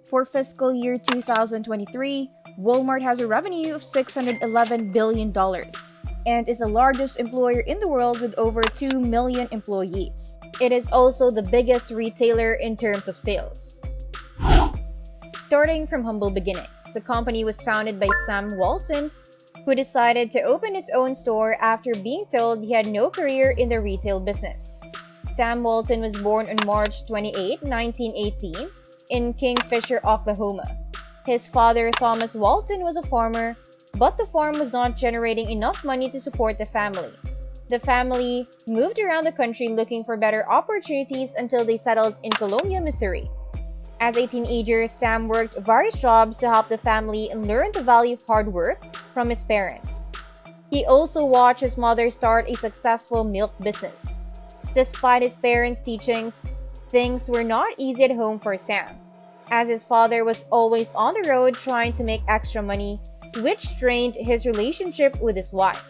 For fiscal year 2023, Walmart has a revenue of $611 billion and is the largest employer in the world with over 2 million employees. It is also the biggest retailer in terms of sales. Starting from humble beginnings, the company was founded by Sam Walton, who decided to open his own store after being told he had no career in the retail business. Sam Walton was born on March 28, 1918, in Kingfisher, Oklahoma. His father, Thomas Walton, was a farmer, but the farm was not generating enough money to support the family. The family moved around the country looking for better opportunities until they settled in Columbia, Missouri. As a teenager, Sam worked various jobs to help the family and learned the value of hard work from his parents. He also watched his mother start a successful milk business. Despite his parents' teachings, things were not easy at home for Sam, as his father was always on the road trying to make extra money, which strained his relationship with his wife.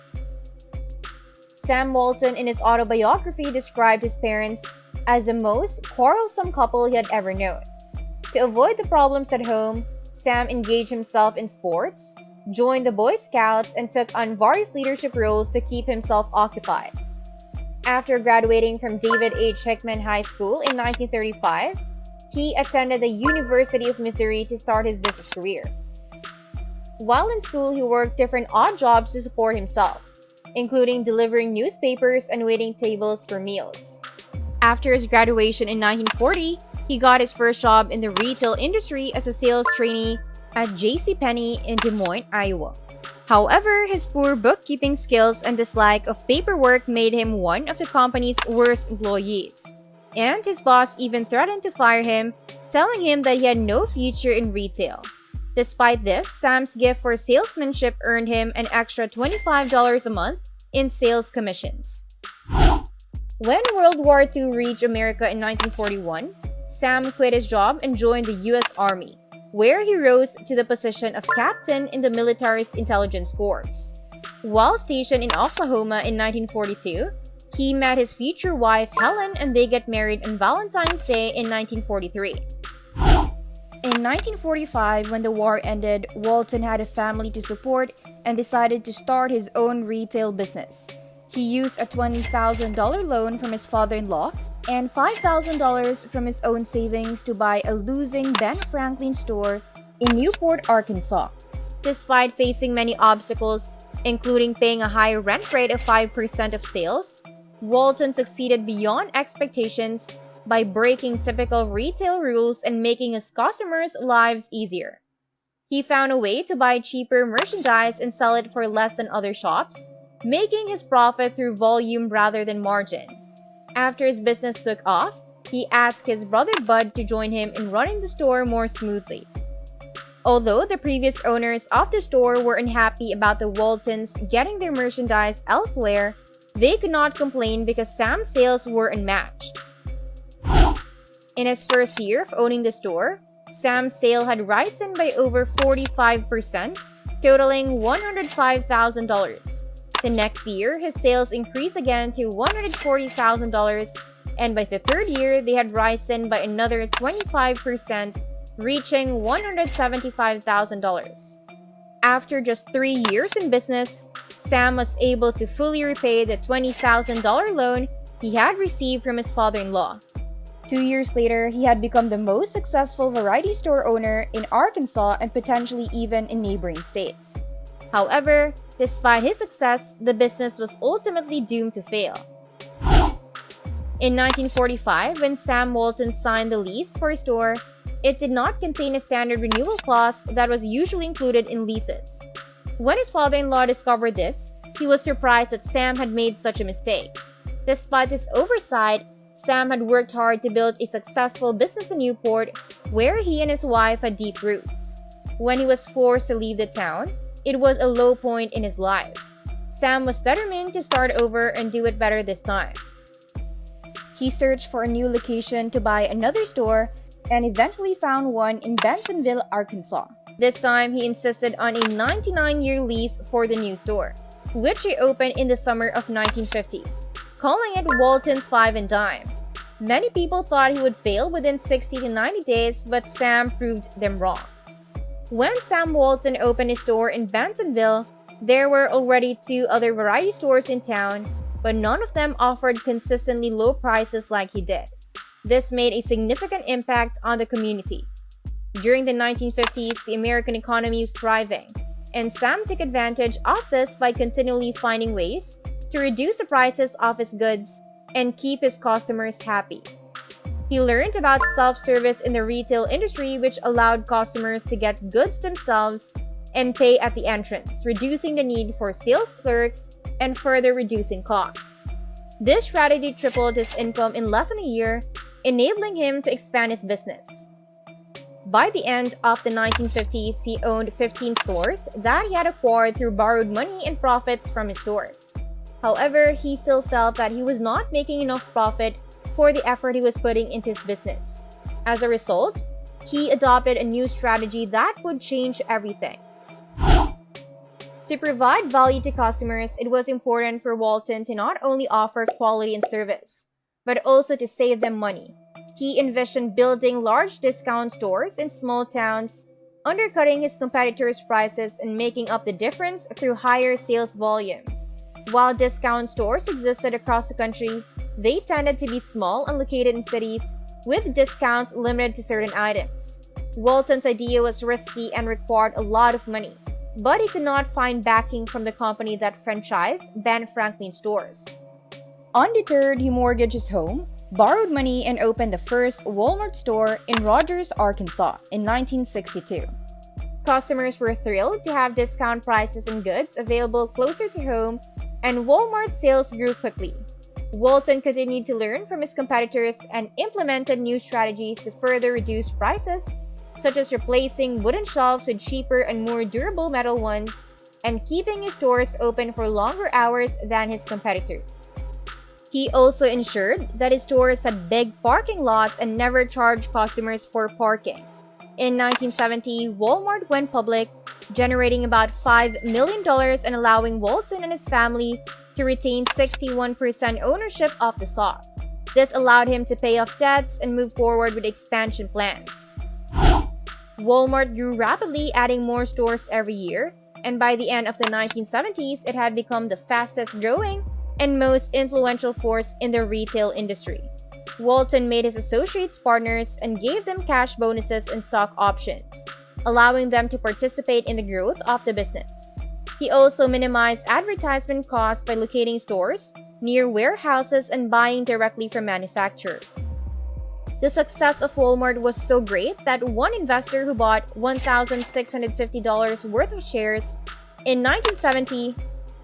Sam Walton, in his autobiography, described his parents as the most quarrelsome couple he had ever known. To avoid the problems at home, Sam engaged himself in sports, joined the Boy Scouts, and took on various leadership roles to keep himself occupied. After graduating from David H. Hickman High School in 1935, he attended the University of Missouri to start his business career. While in school, he worked different odd jobs to support himself, including delivering newspapers and waiting tables for meals. After his graduation in 1940, he got his first job in the retail industry as a sales trainee at JCPenney in Des Moines, Iowa. However, his poor bookkeeping skills and dislike of paperwork made him one of the company's worst employees, and his boss even threatened to fire him, telling him that he had no future in retail. Despite this, Sam's gift for salesmanship earned him an extra $25 a month in sales commissions. When World War II reached America in 1941, Sam quit his job and joined the U.S. Army, where he rose to the position of captain in the military's intelligence corps. While stationed in Oklahoma in 1942, he met his future wife Helen and they get married on Valentine's Day in 1943. In 1945, when the war ended, Walton had a family to support and decided to start his own retail business. He used a $20,000 loan from his father-in-law and $5,000 from his own savings to buy a losing Ben Franklin store in Newport, Arkansas. Despite facing many obstacles, including paying a high rent rate of 5% of sales, Walton succeeded beyond expectations by breaking typical retail rules and making his customers' lives easier. He found a way to buy cheaper merchandise and sell it for less than other shops, making his profit through volume rather than margin. After his business took off, he asked his brother Bud to join him in running the store more smoothly. Although the previous owners of the store were unhappy about the Waltons getting their merchandise elsewhere, they could not complain because Sam's sales were unmatched. In his first year of owning the store, Sam's sale had risen by over 45%, totaling $105,000. The next year, his sales increased again to $140,000, and by the third year, they had risen by another 25%, reaching $175,000. After just 3 years in business, Sam was able to fully repay the $20,000 loan he had received from his father-in-law. 2 years later, he had become the most successful variety store owner in Arkansas and potentially even in neighboring states. However, despite his success, the business was ultimately doomed to fail. In 1945, when Sam Walton signed the lease for his store, it did not contain a standard renewal clause that was usually included in leases. When his father-in-law discovered this, he was surprised that Sam had made such a mistake. Despite this oversight, Sam had worked hard to build a successful business in Newport, where he and his wife had deep roots. When he was forced to leave the town, it was a low point in his life. Sam was determined to start over and do it better this time. He searched for a new location to buy another store and eventually found one in Bentonville, Arkansas. This time, he insisted on a 99-year lease for the new store, which he opened in the summer of 1950, calling it Walton's Five and Dime. Many people thought he would fail within 60 to 90 days, but Sam proved them wrong. When Sam Walton opened his store in Bentonville, there were already 2 other variety stores in town, but none of them offered consistently low prices like he did. This made a significant impact on the community. During the 1950s, the American economy was thriving, and Sam took advantage of this by continually finding ways to reduce the prices of his goods and keep his customers happy. He learned about self-service in the retail industry, which allowed customers to get goods themselves and pay at the entrance, reducing the need for sales clerks and further reducing costs. This strategy tripled his income in less than a year, enabling him to expand his business. By the end of the 1950s, he owned 15 stores that he had acquired through borrowed money and profits from his stores. However, he still felt that he was not making enough profit for the effort he was putting into his business. As a result, he adopted a new strategy that would change everything. To provide value to customers, it was important for Walton to not only offer quality and service, but also to save them money. He envisioned building large discount stores in small towns, undercutting his competitors' prices and making up the difference through higher sales volume. While discount stores existed across the country, they tended to be small and located in cities with discounts limited to certain items. Walton's idea was risky and required a lot of money, but he could not find backing from the company that franchised Ben Franklin stores. Undeterred, he mortgaged his home, borrowed money, and opened the first Walmart store in Rogers, Arkansas in 1962. Customers were thrilled to have discount prices and goods available closer to home, and Walmart sales grew quickly. Walton continued to learn from his competitors and implemented new strategies to further reduce prices, such as replacing wooden shelves with cheaper and more durable metal ones, and keeping his stores open for longer hours than his competitors. He also ensured that his stores had big parking lots and never charged customers for parking. In 1970, Walmart went public, generating about $5 million and allowing Walton and his family to retain 61% ownership of the stock. This allowed him to pay off debts and move forward with expansion plans. Walmart grew rapidly, adding more stores every year, and by the end of the 1970s, it had become the fastest growing and most influential force in the retail industry. Walton made his associates partners and gave them cash bonuses and stock options, allowing them to participate in the growth of the business. He also minimized advertisement costs by locating stores near warehouses and buying directly from manufacturers. The success of Walmart was so great that one investor who bought $1,650 worth of shares in 1970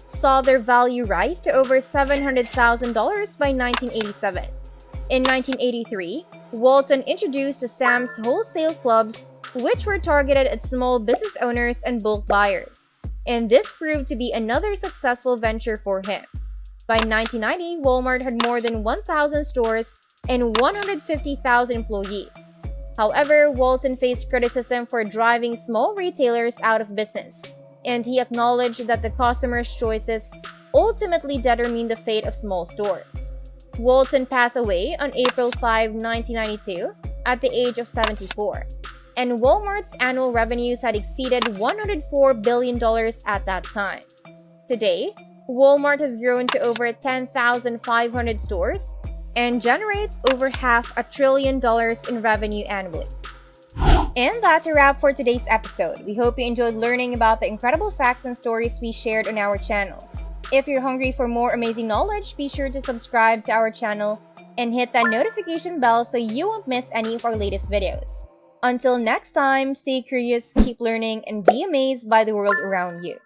saw their value rise to over $700,000 by 1987. In 1983, Walton introduced the Sam's Wholesale Clubs, which were targeted at small business owners and bulk buyers, and this proved to be another successful venture for him. By 1990, Walmart had more than 1,000 stores and 150,000 employees. However, Walton faced criticism for driving small retailers out of business, and he acknowledged that the customer's choices ultimately determine the fate of small stores. Walton passed away on April 5, 1992, at the age of 74, and Walmart's annual revenues had exceeded $104 billion at that time. Today, Walmart has grown to over 10,500 stores and generates over $500 billion in revenue annually. And that's a wrap for today's episode. We hope you enjoyed learning about the incredible facts and stories we shared on our channel. If you're hungry for more amazing knowledge, be sure to subscribe to our channel and hit that notification bell so you won't miss any of our latest videos. Until next time, stay curious, keep learning, and be amazed by the world around you.